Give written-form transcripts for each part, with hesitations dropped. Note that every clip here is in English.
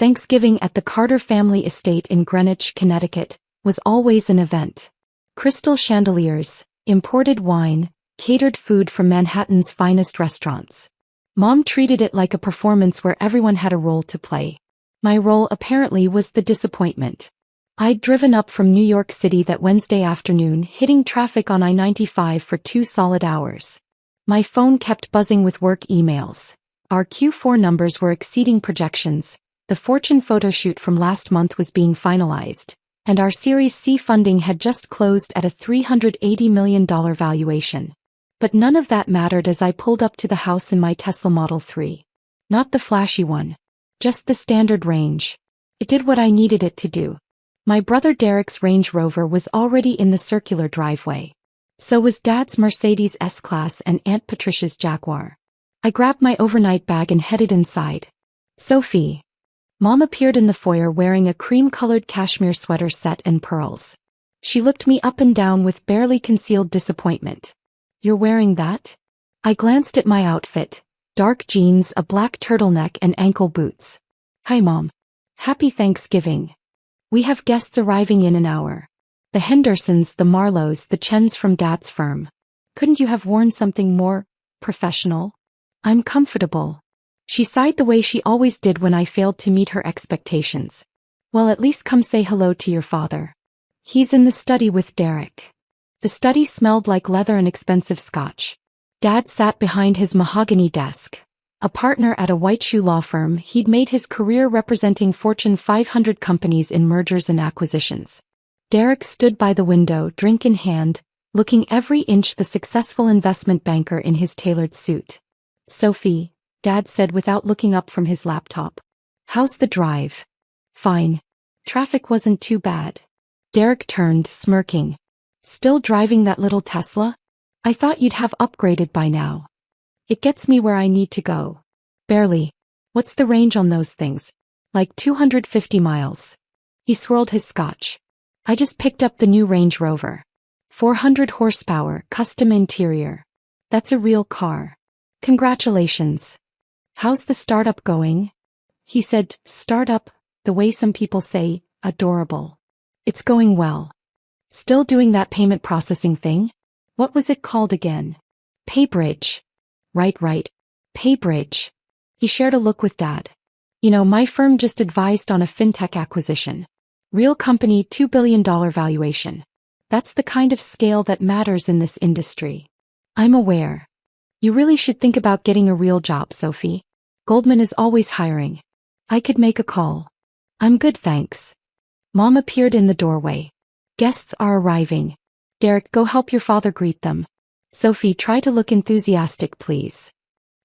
Thanksgiving at the Carter family estate in Greenwich, Connecticut, was always an event. Crystal chandeliers, imported wine, catered food from Manhattan's finest restaurants. Mom treated it like a performance where everyone had a role to play. My role apparently was the disappointment. I'd driven up from New York City that Wednesday afternoon, hitting traffic on I-95 for 2 solid hours. My phone kept buzzing with work emails. Our Q4 numbers were exceeding projections, the Fortune photoshoot from last month was being finalized, and our Series C funding had just closed at a $380 million valuation. But none of that mattered as I pulled up to the house in my Tesla Model 3. Not the flashy one. Just the standard range. It did what I needed it to do. My brother Derek's Range Rover was already in the circular driveway. So was Dad's Mercedes S-Class and Aunt Patricia's Jaguar. I grabbed my overnight bag and headed inside. Sophie. Mom appeared in the foyer wearing a cream-colored cashmere sweater set and pearls. She looked me up and down with barely concealed disappointment. You're wearing that? I glanced at my outfit. Dark jeans, a black turtleneck and ankle boots. Hi Mom. Happy Thanksgiving. We have guests arriving in an hour. The Hendersons, the Marlows, the Chens from Dad's firm. Couldn't you have worn something more professional? I'm comfortable. She sighed the way she always did when I failed to meet her expectations. Well, at least come say hello to your father. He's in the study with Derek. The study smelled like leather and expensive scotch. Dad sat behind his mahogany desk. A partner at a white shoe law firm, he'd made his career representing Fortune 500 companies in mergers and acquisitions. Derek stood by the window, drink in hand, looking every inch the successful investment banker in his tailored suit. Sophie, Dad said without looking up from his laptop. How's the drive? Fine. Traffic wasn't too bad. Derek turned, smirking. Still driving that little Tesla? I thought you'd have upgraded by now. It gets me where I need to go. Barely. What's the range on those things? Like 250 miles. He swirled his scotch. I just picked up the new Range Rover. 400 horsepower, custom interior. That's a real car. Congratulations. How's the startup going? He said, startup, the way some people say, adorable. It's going well. Still doing that payment processing thing? What was it called again? PayBridge. Right. PayBridge. He shared a look with Dad. You know, my firm just advised on a fintech acquisition. Real company, $2 billion valuation. That's the kind of scale that matters in this industry. I'm aware. You really should think about getting a real job, Sophie. Goldman is always hiring. I could make a call. I'm good, thanks. Mom appeared in the doorway. Guests are arriving. Derek, go help your father greet them. Sophie, try to look enthusiastic, please.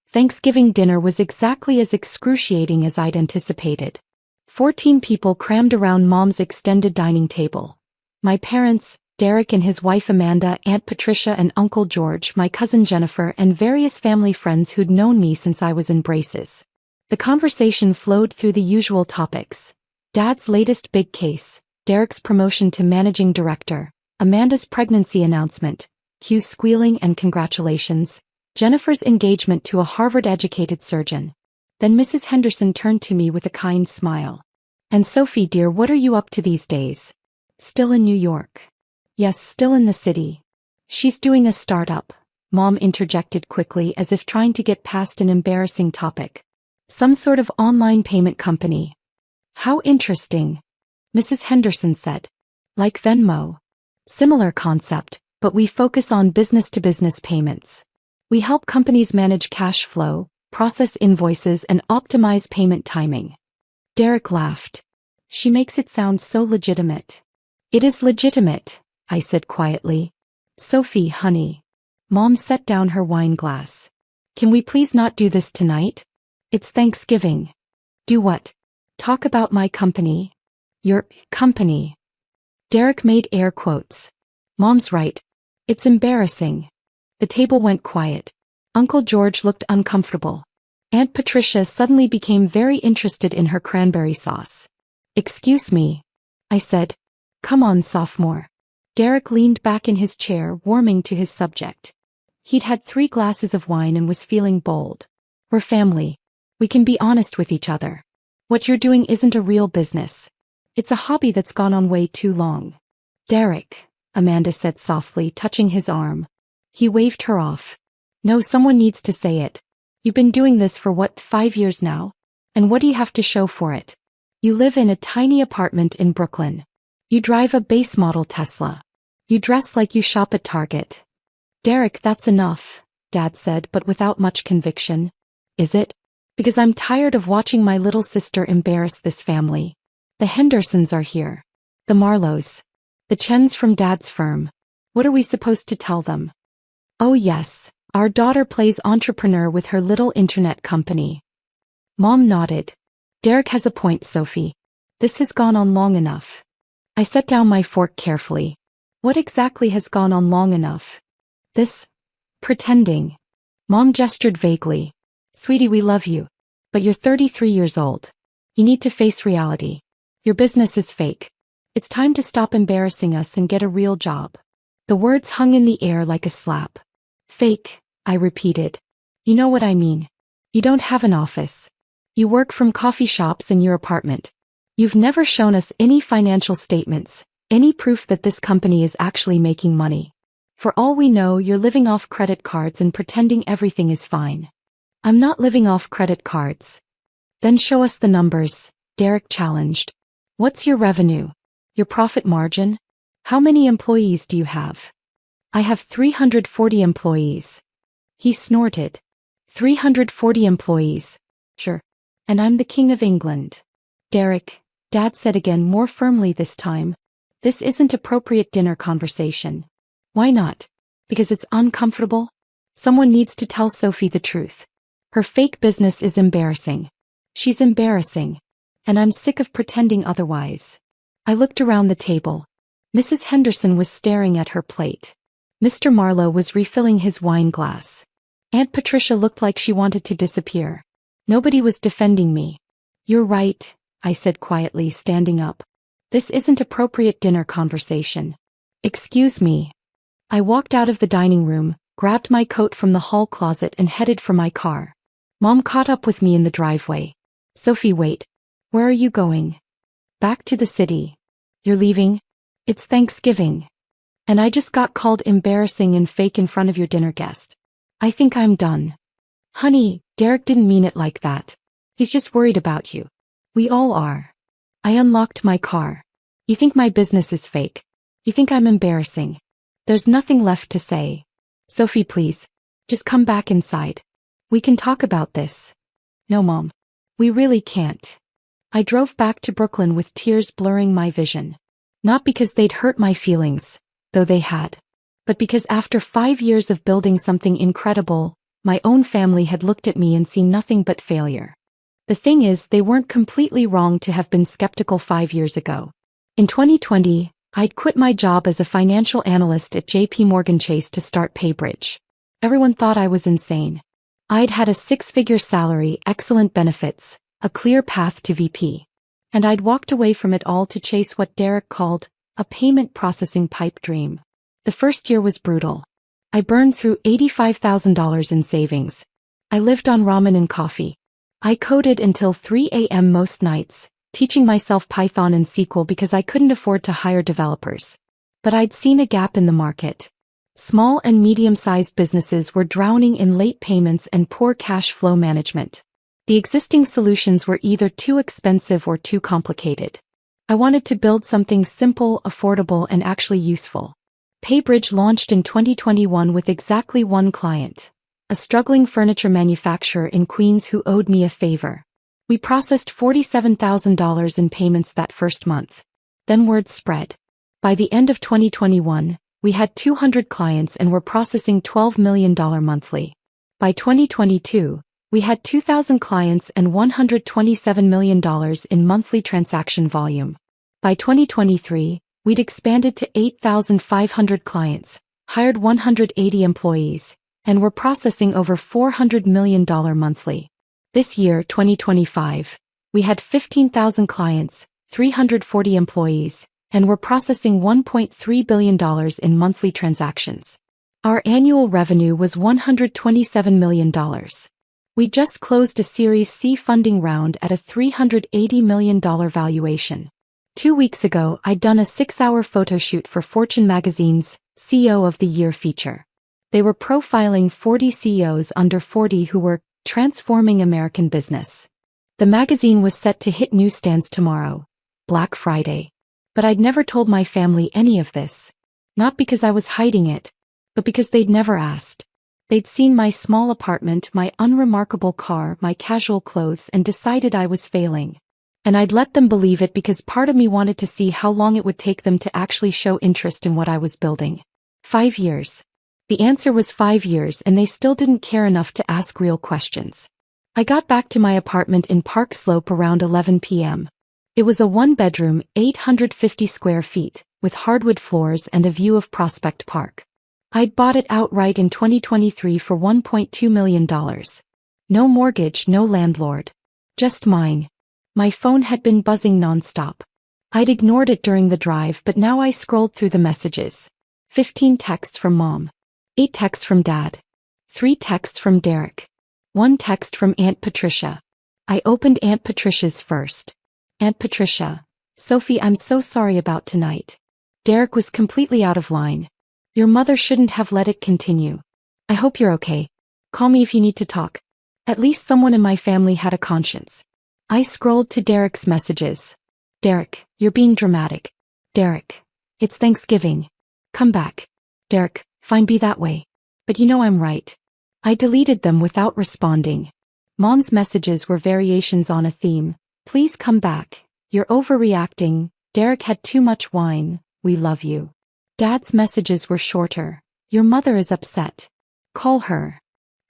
Thanksgiving dinner was exactly as excruciating as I'd anticipated. 14 people crammed around Mom's extended dining table. My parents, Derek and his wife Amanda, Aunt Patricia and Uncle George, my cousin Jennifer, and various family friends who'd known me since I was in braces. The conversation flowed through the usual topics. Dad's latest big case, Derek's promotion to managing director, Amanda's pregnancy announcement, Q's squealing and congratulations, Jennifer's engagement to a Harvard-educated surgeon. Then Mrs. Henderson turned to me with a kind smile. And Sophie dear, what are you up to these days? Still in New York? Yes, still in the city. She's doing a startup, Mom interjected quickly as if trying to get past an embarrassing topic. Some sort of online payment company. How interesting, Mrs. Henderson said. Like Venmo. Similar concept, but we focus on business-to-business payments. We help companies manage cash flow, process invoices and optimize payment timing. Derek laughed. She makes it sound so legitimate. It is legitimate, I said quietly. Sophie, honey. Mom set down her wine glass. Can we please not do this tonight? It's Thanksgiving. Do what? Talk about my company? Your company. Derek made air quotes. Mom's right. It's embarrassing. The table went quiet. Uncle George looked uncomfortable. Aunt Patricia suddenly became very interested in her cranberry sauce. Excuse me, I said. Come on, sophomore. Derek leaned back in his chair, warming to his subject. He'd had 3 glasses of wine and was feeling bold. We're family. We can be honest with each other. What you're doing isn't a real business. It's a hobby that's gone on way too long. Derek, Amanda said softly, touching his arm. He waved her off. No, someone needs to say it. You've been doing this for what, 5 years now? And what do you have to show for it? You live in a tiny apartment in Brooklyn. You drive a base model Tesla. You dress like you shop at Target. Derek, that's enough, Dad said, but without much conviction. Is it? Because I'm tired of watching my little sister embarrass this family. The Hendersons are here. The Marlows. The Chens from Dad's firm. What are we supposed to tell them? Oh yes, our daughter plays entrepreneur with her little internet company. Mom nodded. Derek has a point, Sophie. This has gone on long enough. I set down my fork carefully. What exactly has gone on long enough? This pretending. Mom gestured vaguely. Sweetie, we love you. But you're 33 years old. You need to face reality. Your business is fake. It's time to stop embarrassing us and get a real job. The words hung in the air like a slap. Fake, I repeated. You know what I mean. You don't have an office. You work from coffee shops in your apartment. You've never shown us any financial statements, any proof that this company is actually making money. For all we know, you're living off credit cards and pretending everything is fine. I'm not living off credit cards. Then show us the numbers, Derek challenged. What's your revenue? Your profit margin? How many employees do you have? I have 340 employees. He snorted. 340 employees. Sure. And I'm the King of England. Derek, Dad said again, more firmly this time. This isn't appropriate dinner conversation. Why not? Because it's uncomfortable? Someone needs to tell Sophie the truth. Her fake business is embarrassing. She's embarrassing. And I'm sick of pretending otherwise. I looked around the table. Mrs. Henderson was staring at her plate. Mr. Marlowe was refilling his wine glass. Aunt Patricia looked like she wanted to disappear. Nobody was defending me. You're right, I said quietly, standing up. This isn't appropriate dinner conversation. Excuse me. I walked out of the dining room, grabbed my coat from the hall closet and headed for my car. Mom caught up with me in the driveway. Sophie, wait. Where are you going? Back to the city. You're leaving? It's Thanksgiving. And I just got called embarrassing and fake in front of your dinner guest. I think I'm done. Honey, Derek didn't mean it like that. He's just worried about you. We all are. I unlocked my car. You think my business is fake? You think I'm embarrassing? There's nothing left to say. Sophie, please. Just come back inside. We can talk about this. No, Mom. We really can't. I drove back to Brooklyn with tears blurring my vision. Not because they'd hurt my feelings, though they had. But because after 5 years of building something incredible, my own family had looked at me and seen nothing but failure. The thing is, they weren't completely wrong to have been skeptical 5 years ago. In 2020, I'd quit my job as a financial analyst at JP Morgan Chase to start PayBridge. Everyone thought I was insane. I'd had a 6-figure salary, excellent benefits, a clear path to VP. And I'd walked away from it all to chase what Derek called a payment processing pipe dream. The first year was brutal. I burned through $85,000 in savings. I lived on ramen and coffee. I coded until 3 a.m. most nights, teaching myself Python and SQL because I couldn't afford to hire developers. But I'd seen a gap in the market. Small and medium-sized businesses were drowning in late payments and poor cash flow management. The existing solutions were either too expensive or too complicated. I wanted to build something simple, affordable, and actually useful. PayBridge launched in 2021 with exactly one client, a struggling furniture manufacturer in Queens who owed me a favor. We processed $47,000 in payments that first month. Then word spread. By the end of 2021, we had 200 clients and were processing $12 million monthly. By 2022, we had 2,000 clients and $127 million in monthly transaction volume. By 2023, we'd expanded to 8,500 clients, hired 180 employees, and were processing over $400 million monthly. This year, 2025, we had 15,000 clients, 340 employees, and were processing $1.3 billion in monthly transactions. Our annual revenue was $127 million. We just closed a Series C funding round at a $380 million valuation. 2 weeks ago, I'd done a 6-hour photo shoot for Fortune magazine's CEO of the Year feature. They were profiling 40 CEOs under 40 who were transforming American business. The magazine was set to hit newsstands tomorrow, Black Friday. But I'd never told my family any of this. Not because I was hiding it, but because they'd never asked. They'd seen my small apartment, my unremarkable car, my casual clothes, and decided I was failing. And I'd let them believe it because part of me wanted to see how long it would take them to actually show interest in what I was building. 5 years. The answer was 5 years, and they still didn't care enough to ask real questions. I got back to my apartment in Park Slope around 11 p.m. It was a 1-bedroom, 850 square feet, with hardwood floors and a view of Prospect Park. I'd bought it outright in 2023 for $1.2 million. No mortgage, no landlord. Just mine. My phone had been buzzing nonstop. I'd ignored it during the drive, but now I scrolled through the messages. 15 texts from Mom. 8 texts from Dad. 3 texts from Derek. 1 text from Aunt Patricia. I opened Aunt Patricia's first. Aunt Patricia. Sophie, I'm so sorry about tonight. Derek was completely out of line. Your mother shouldn't have let it continue. I hope you're okay. Call me if you need to talk. At least someone in my family had a conscience. I scrolled to Derek's messages. Derek, you're being dramatic. Derek, it's Thanksgiving. Come back. Derek, fine, be that way. But you know I'm right. I deleted them without responding. Mom's messages were variations on a theme. Please come back. You're overreacting. Derek had too much wine. We love you. Dad's messages were shorter. Your mother is upset. Call her.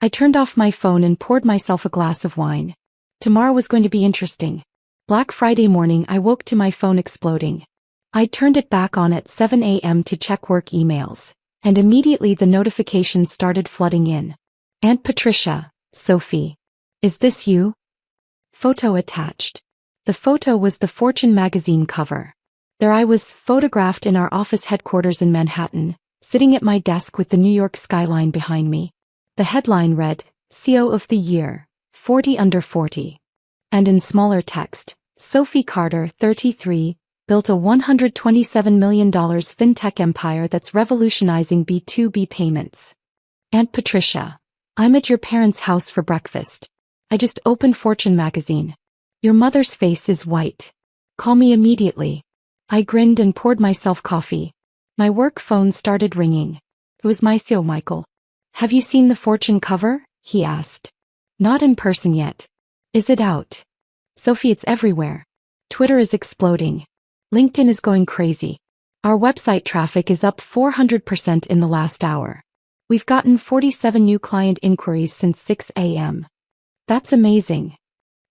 I turned off my phone and poured myself a glass of wine. Tomorrow was going to be interesting. Black Friday morning, I woke to my phone exploding. I turned it back on at 7 a.m. to check work emails, and immediately the notifications started flooding in. Aunt Patricia, Sophie. Is this you? Photo attached. The photo was the Fortune magazine cover. There I was, photographed in our office headquarters in Manhattan, sitting at my desk with the New York skyline behind me. The headline read, CEO of the Year, 40 under 40. And in smaller text, Sophie Carter, 33, built a $127 million fintech empire that's revolutionizing B2B payments. Aunt Patricia, I'm at your parents' house for breakfast. I just opened Fortune magazine. Your mother's face is white. Call me immediately. I grinned and poured myself coffee. My work phone started ringing. It was my CEO, Michael. Have you seen the Fortune cover? He asked. Not in person yet. Is it out? Sophie, it's everywhere. Twitter is exploding. LinkedIn is going crazy. Our website traffic is up 400% in the last hour. We've gotten 47 new client inquiries since 6 a.m. That's amazing.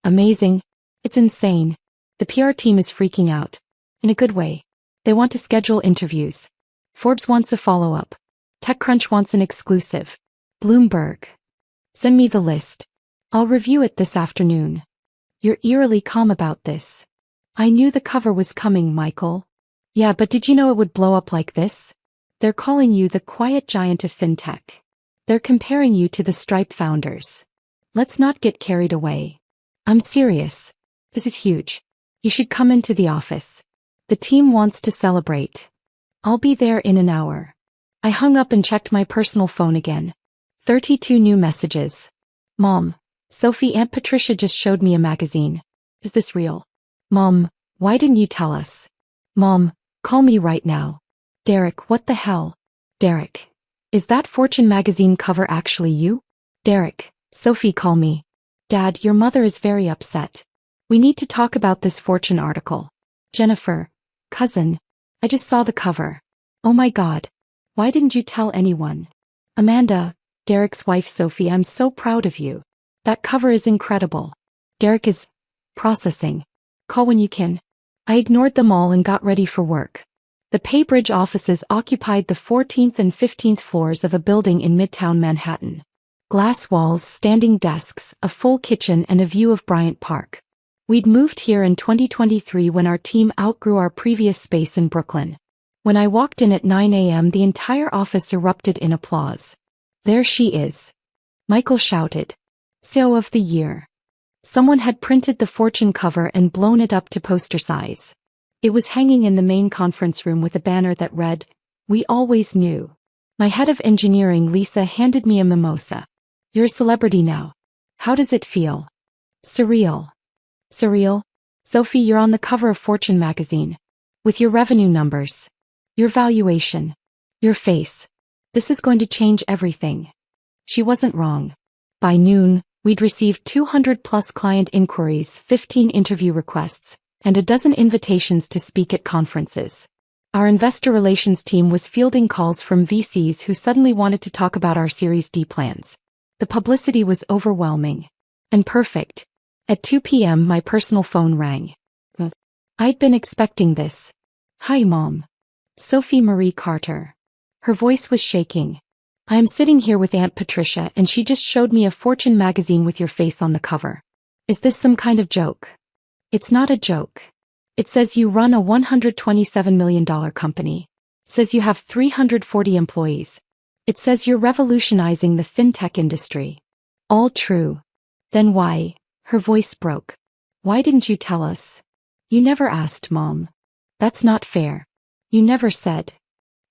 Amazing? It's insane. The PR team is freaking out. In a good way. They want to schedule interviews. Forbes wants a follow-up. TechCrunch wants an exclusive. Bloomberg. Send me the list. I'll review it this afternoon. You're eerily calm about this. I knew the cover was coming, Michael. Yeah, but did you know it would blow up like this? They're calling you the quiet giant of fintech. They're comparing you to the Stripe founders. Let's not get carried away. I'm serious. This is huge. You should come into the office. The team wants to celebrate. I'll be there in an hour. I hung up and checked my personal phone again. 32 new messages. Mom, Sophie, Aunt Patricia just showed me a magazine. Is this real? Mom, why didn't you tell us? Mom, call me right now. Derek, what the hell? Derek, is that Fortune magazine cover actually you? Derek, Sophie, call me. Dad, your mother is very upset. We need to talk about this Fortune article. Jennifer, cousin, I just saw the cover. Oh my God. Why didn't you tell anyone? Amanda, Derek's wife Sophie, I'm so proud of you. That cover is incredible. Derek is processing. Call when you can. I ignored them all and got ready for work. The PayBridge offices occupied the 14th and 15th floors of a building in Midtown Manhattan. Glass walls, standing desks, a full kitchen, and a view of Bryant Park. We'd moved here in 2023 when our team outgrew our previous space in Brooklyn. When I walked in at 9 a.m., the entire office erupted in applause. There she is. Michael shouted. CEO of the Year. Someone had printed the Fortune cover and blown it up to poster size. It was hanging in the main conference room with a banner that read, "We always knew." My head of engineering, Lisa, handed me a mimosa. "You're a celebrity now. How does it feel?" "Surreal." "Surreal? Sophie, you're on the cover of Fortune magazine. With your revenue numbers. Your valuation. Your face. This is going to change everything." She wasn't wrong. By noon, we'd received 200+ client inquiries, 15 interview requests, and a dozen invitations to speak at conferences. Our investor relations team was fielding calls from VCs who suddenly wanted to talk about our Series D plans. The publicity was overwhelming. And perfect. At 2 p.m. my personal phone rang. I'd been expecting this. "Hi, Mom. Sophie Marie Carter." Her voice was shaking. "I am sitting here with Aunt Patricia and she just showed me a Fortune magazine with your face on the cover. Is this some kind of joke?" "It's not a joke. It says you run a $127 million company. It says you have 340 employees. It says you're revolutionizing the fintech industry. All true. Then why?" Her voice broke. "Why didn't you tell us?" "You never asked, Mom. That's not fair. You never said."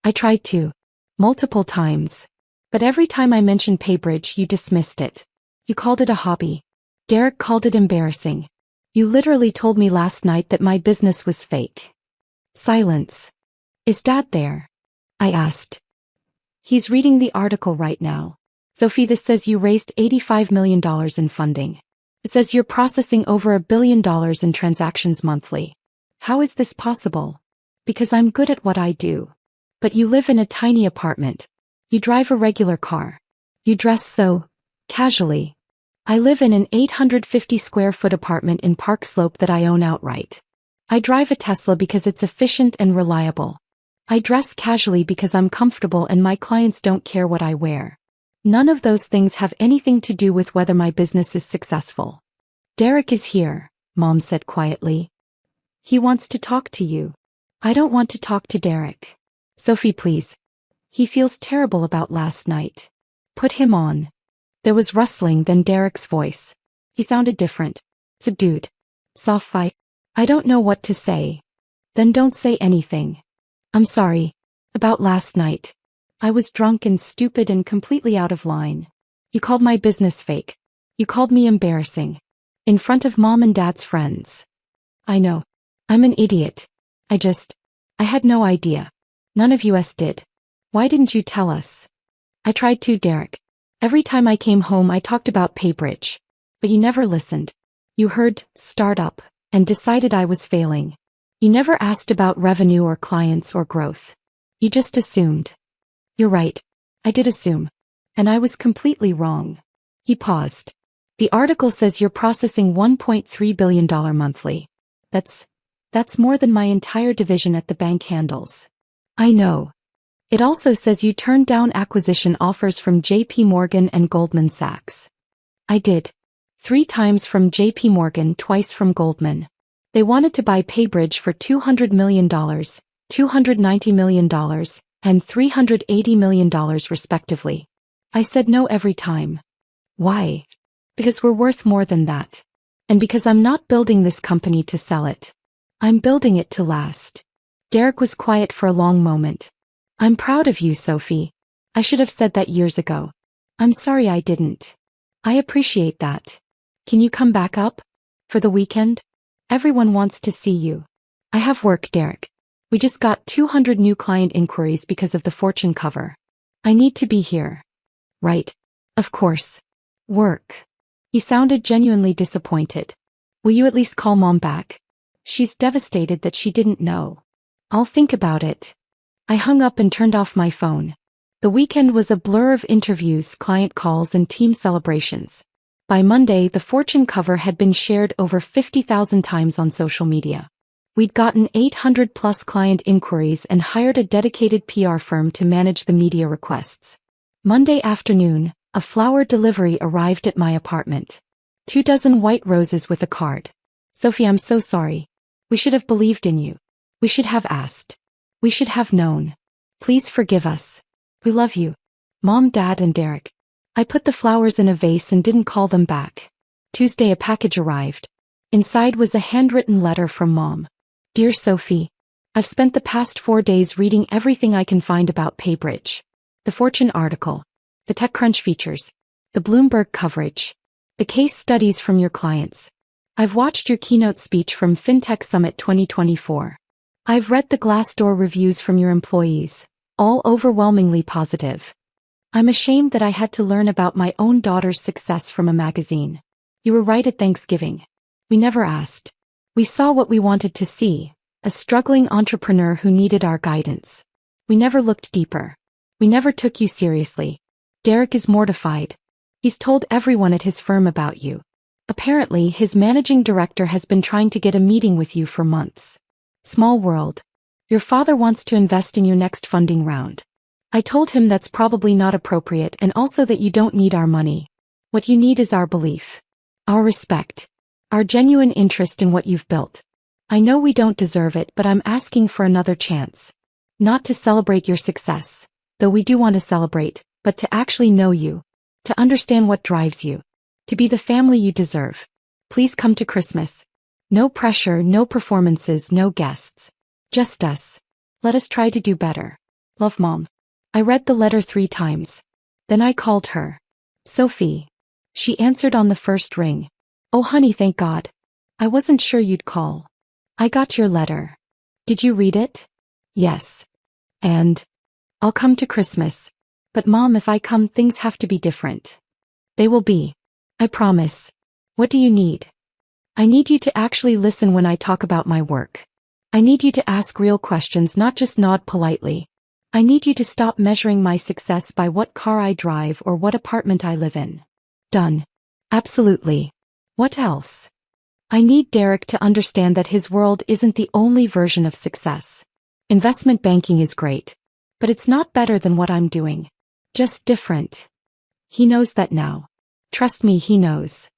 "I tried to. Multiple times. But every time I mentioned PayBridge, you dismissed it. You called it a hobby. Derek called it embarrassing. You literally told me last night that my business was fake." Silence. "Is Dad there?" I asked. "He's reading the article right now. Sophie, this says you raised $85 million in funding. It says you're processing over $1 billion in transactions monthly. How is this possible?" "Because I'm good at what I do. But you live in a tiny apartment. You drive a regular car. You dress so casually. I live in an 850 square foot apartment in Park Slope that I own outright. I drive a Tesla because it's efficient and reliable. I dress casually because I'm comfortable and my clients don't care what I wear. None of those things have anything to do with whether my business is successful." "Derek is here," Mom said quietly. "He wants to talk to you." "I don't want to talk to Derek. Sophie, please. He feels terrible about last night. Put him on." There was rustling, then Derek's voice. He sounded different. Subdued. "Sophie, I don't know what to say." "Then don't say anything." "I'm sorry. About last night. I was drunk and stupid and completely out of line. You called my business fake. You called me embarrassing. In front of Mom and Dad's friends. I know. I'm an idiot. I had no idea. None of us did. Why didn't you tell us?" "I tried to, Derek. Every time I came home I talked about PayBridge. But you never listened. You heard startup and decided I was failing. You never asked about revenue or clients or growth. You just assumed." "You're right. I did assume. And I was completely wrong." He paused. "The article says you're processing $1.3 billion monthly. That's more than my entire division at the bank handles." "I know. It also says you turned down acquisition offers from JP Morgan and Goldman Sachs." "I did. 3 times from JP Morgan, twice from Goldman. They wanted to buy PayBridge for $200 million, $290 million, and $380 million respectively. I said no every time." "Why?" "Because we're worth more than that. And because I'm not building this company to sell it. I'm building it to last." Derek was quiet for a long moment. "I'm proud of you, Sophie. I should have said that years ago. I'm sorry I didn't." "I appreciate that. Can you come back up? For the weekend? Everyone wants to see you." "I have work, Derek. We just got 200 new client inquiries because of the Fortune cover. I need to be here." "Right. Of course. Work." He sounded genuinely disappointed. "Will you at least call Mom back? She's devastated that she didn't know." "I'll think about it." I hung up and turned off my phone. The weekend was a blur of interviews, client calls, and team celebrations. By Monday, the Fortune cover had been shared over 50,000 times on social media. We'd gotten 800+ client inquiries and hired a dedicated PR firm to manage the media requests. Monday afternoon, a flower delivery arrived at my apartment. 24 white roses with a card. "Sophie, I'm so sorry. We should have believed in you. We should have asked. We should have known. Please forgive us. We love you. Mom, Dad, and Derek. I put the flowers in a vase and didn't call them back. Tuesday a package arrived. Inside was a handwritten letter from Mom. Dear Sophie, I've spent the past 4 days reading everything I can find about PayBridge. The Fortune article, the TechCrunch features, the Bloomberg coverage, the case studies from your clients. I've watched your keynote speech from FinTech Summit 2024. I've read the Glassdoor reviews from your employees, all overwhelmingly positive. I'm ashamed that I had to learn about my own daughter's success from a magazine. You were right at Thanksgiving. We never asked. We saw what we wanted to see, a struggling entrepreneur who needed our guidance. We never looked deeper. We never took you seriously. Derek is mortified. He's told everyone at his firm about you. Apparently, his managing director has been trying to get a meeting with you for months. Small world. Your father wants to invest in your next funding round. I told him that's probably not appropriate and also that you don't need our money. What you need is our belief. Our respect. Our genuine interest in what you've built. I know we don't deserve it, but I'm asking for another chance. Not to celebrate your success, though we do want to celebrate, but to actually know you. To understand what drives you. To be the family you deserve. Please come to Christmas. No pressure, no performances, no guests. Just us. Let us try to do better. Love, Mom. I read the letter 3 times. Then I called her. Sophie. She answered on the first ring. Oh honey, thank God. I wasn't sure you'd call. I got your letter. Did you read it? Yes. And? I'll come to Christmas. But Mom, if I come, things have to be different. They will be. I promise. What do you need? I need you to actually listen when I talk about my work. I need you to ask real questions, not just nod politely. I need you to stop measuring my success by what car I drive or what apartment I live in. Done. Absolutely. What else? I need Derek to understand that his world isn't the only version of success. Investment banking is great. But it's not better than what I'm doing. Just different. He knows that now. Trust me, he knows.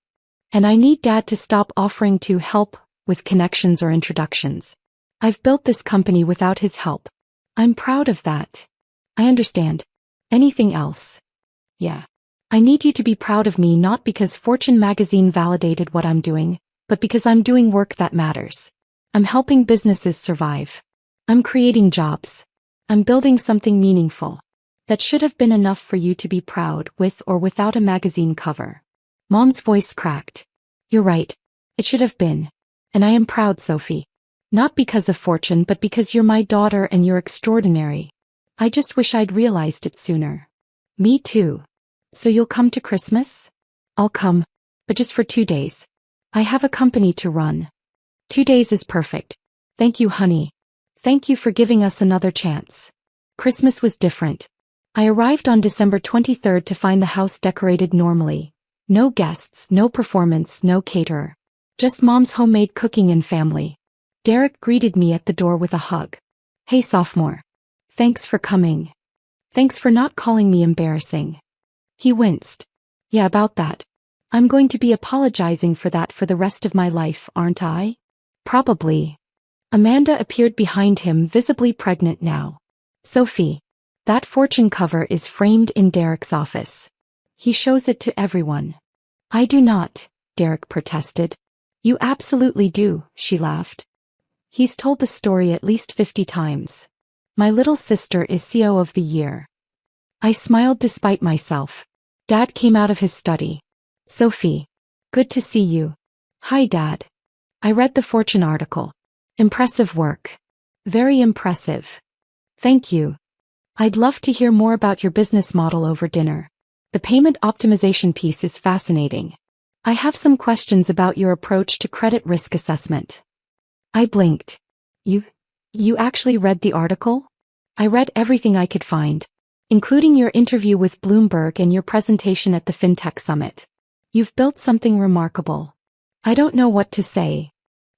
And I need Dad to stop offering to help with connections or introductions. I've built this company without his help. I'm proud of that. I understand. Anything else? Yeah. I need you to be proud of me, not because Fortune magazine validated what I'm doing, but because I'm doing work that matters. I'm helping businesses survive. I'm creating jobs. I'm building something meaningful. That should have been enough for you to be proud, with or without a magazine cover. Mom's voice cracked. You're right. It should have been. And I am proud, Sophie. Not because of Fortune, but because you're my daughter and you're extraordinary. I just wish I'd realized it sooner. Me too. So you'll come to Christmas? I'll come. But just for 2 days. I have a company to run. 2 days is perfect. Thank you, honey. Thank you for giving us another chance. Christmas was different. I arrived on December 23rd to find the house decorated normally. No guests, no performance, no caterer. Just Mom's homemade cooking and family. Derek greeted me at the door with a hug. Hey, sophomore. Thanks for coming. Thanks for not calling me embarrassing. He winced. Yeah, about that. I'm going to be apologizing for that for the rest of my life, aren't I? Probably. Amanda appeared behind him, visibly pregnant now. Sophie. That Fortune cover is framed in Derek's office. He shows it to everyone. I do not, Derek protested. You absolutely do, she laughed. He's told the story at least 50 times. My little sister is CEO of the year. I smiled despite myself. Dad came out of his study. Sophie. Good to see you. Hi, Dad. I read the Fortune article. Impressive work. Very impressive. Thank you. I'd love to hear more about your business model over dinner. The payment optimization piece is fascinating. I have some questions about your approach to credit risk assessment. I blinked. You actually read the article? I read everything I could find, including your interview with Bloomberg and your presentation at the FinTech Summit. You've built something remarkable. I don't know what to say.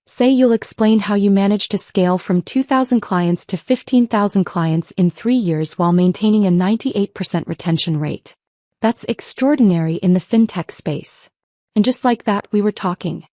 Say you'll explain how you managed to scale from 2,000 clients to 15,000 clients in 3 years while maintaining a 98% retention rate. That's extraordinary in the fintech space. And just like that, we were talking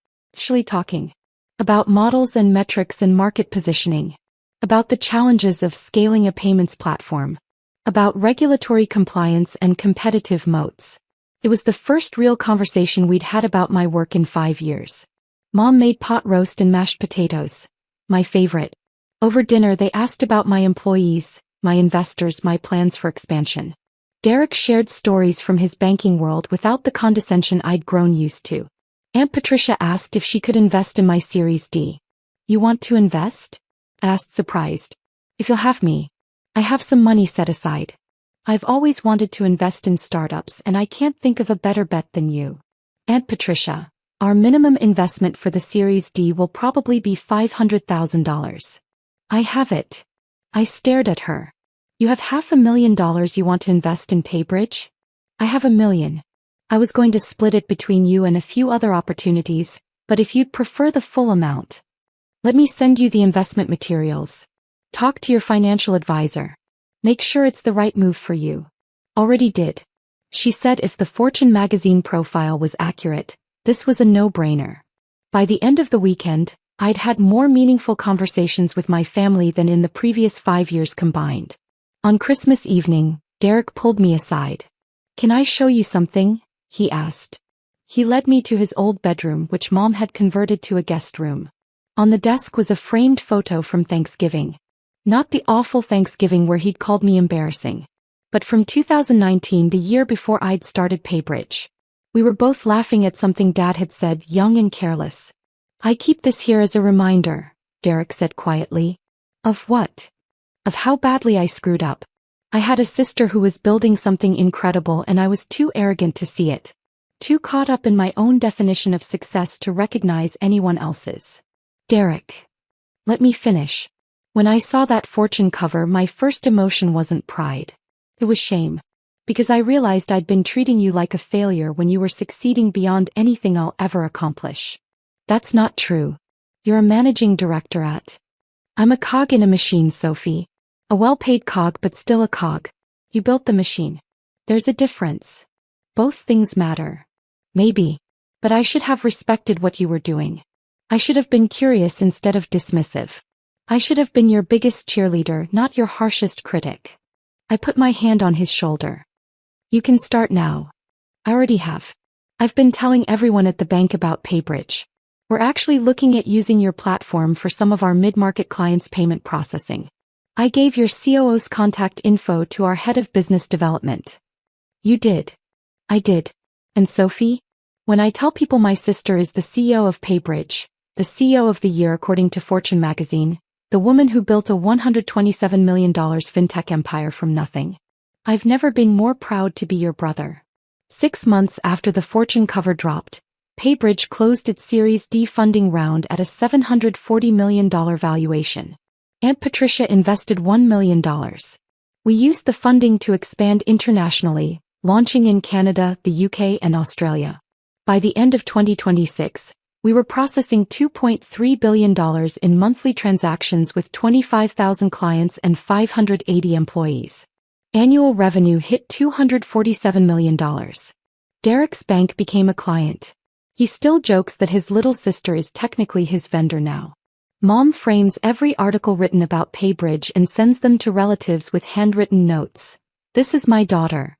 about models and metrics and market positioning, about the challenges of scaling a payments platform, about regulatory compliance and competitive moats. It was the first real conversation we'd had about my work in 5 years. Mom made pot roast and mashed potatoes, my favorite. Over dinner they asked about my employees, my investors, my plans for expansion. Derek shared stories from his banking world without the condescension I'd grown used to. Aunt Patricia asked if she could invest in my Series D. "You want to invest?" asked surprised. "If you'll have me. I have some money set aside. I've always wanted to invest in startups and I can't think of a better bet than you." "Aunt Patricia, our minimum investment for the Series D will probably be $500,000. I have it." I stared at her. "You have $500,000 you want to invest in PayBridge?" "I have $1 million. I was going to split it between you and a few other opportunities, but if you'd prefer the full amount, let me send you the investment materials. Talk to your financial advisor. Make sure it's the right move for you." "Already did," she said. If the Fortune magazine profile was accurate, this was a no-brainer. By the end of the weekend, I'd had more meaningful conversations with my family than in the previous 5 years combined. On Christmas evening, Derek pulled me aside. "Can I show you something?" he asked. He led me to his old bedroom, which Mom had converted to a guest room. On the desk was a framed photo from Thanksgiving. Not the awful Thanksgiving where he'd called me embarrassing, but from 2019, the year before I'd started PayBridge. We were both laughing at something Dad had said, young and careless. "I keep this here as a reminder," Derek said quietly. "Of what?" "Of how badly I screwed up. I had a sister who was building something incredible and I was too arrogant to see it. Too caught up in my own definition of success to recognize anyone else's." "Derek, let me finish." When I saw that Fortune cover, my first emotion wasn't pride. It was shame. Because I realized I'd been treating you like a failure when you were succeeding beyond anything I'll ever accomplish. "That's not true. You're a managing director at..." "I'm a cog in a machine, Sophie. A well-paid cog, but still a cog. You built the machine. There's a difference. Both things matter." "Maybe. But I should have respected what you were doing. I should have been curious instead of dismissive. I should have been your biggest cheerleader, not your harshest critic." I put my hand on his shoulder. "You can start now." "I already have. I've been telling everyone at the bank about PayBridge. We're actually looking at using your platform for some of our mid-market clients' payment processing. I gave your COO's contact info to our head of business development." "You did?" "I did. And Sophie? When I tell people my sister is the CEO of PayBridge, the CEO of the year according to Fortune magazine, the woman who built a $127 million fintech empire from nothing, I've never been more proud to be your brother." 6 months after the Fortune cover dropped, PayBridge closed its Series D funding round at a $740 million valuation. Aunt Patricia invested $1 million. We used the funding to expand internationally, launching in Canada, the UK, and Australia. By the end of 2026, we were processing $2.3 billion in monthly transactions with 25,000 clients and 580 employees. Annual revenue hit $247 million. Derek's bank became a client. He still jokes that his little sister is technically his vendor now. Mom frames every article written about PayBridge and sends them to relatives with handwritten notes. "This is my daughter.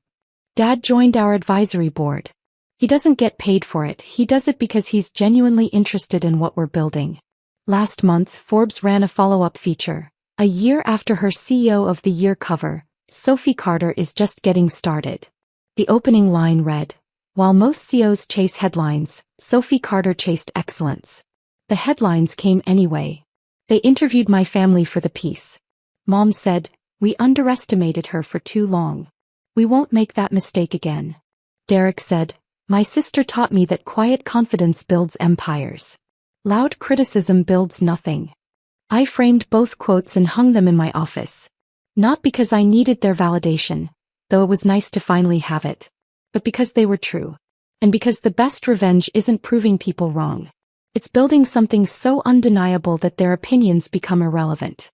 Dad joined our advisory board. He doesn't get paid for it, he does it because he's genuinely interested in what we're building." Last month, Forbes ran a follow-up feature. A year after her CEO of the Year cover, Sophie Carter is just getting started. The opening line read, "While most CEOs chase headlines, Sophie Carter chased excellence." The headlines came anyway. They interviewed my family for the piece. Mom said, "We underestimated her for too long. We won't make that mistake again." Derek said, "My sister taught me that quiet confidence builds empires. Loud criticism builds nothing." I framed both quotes and hung them in my office. Not because I needed their validation, though it was nice to finally have it, but because they were true. And because the best revenge isn't proving people wrong. It's building something so undeniable that their opinions become irrelevant.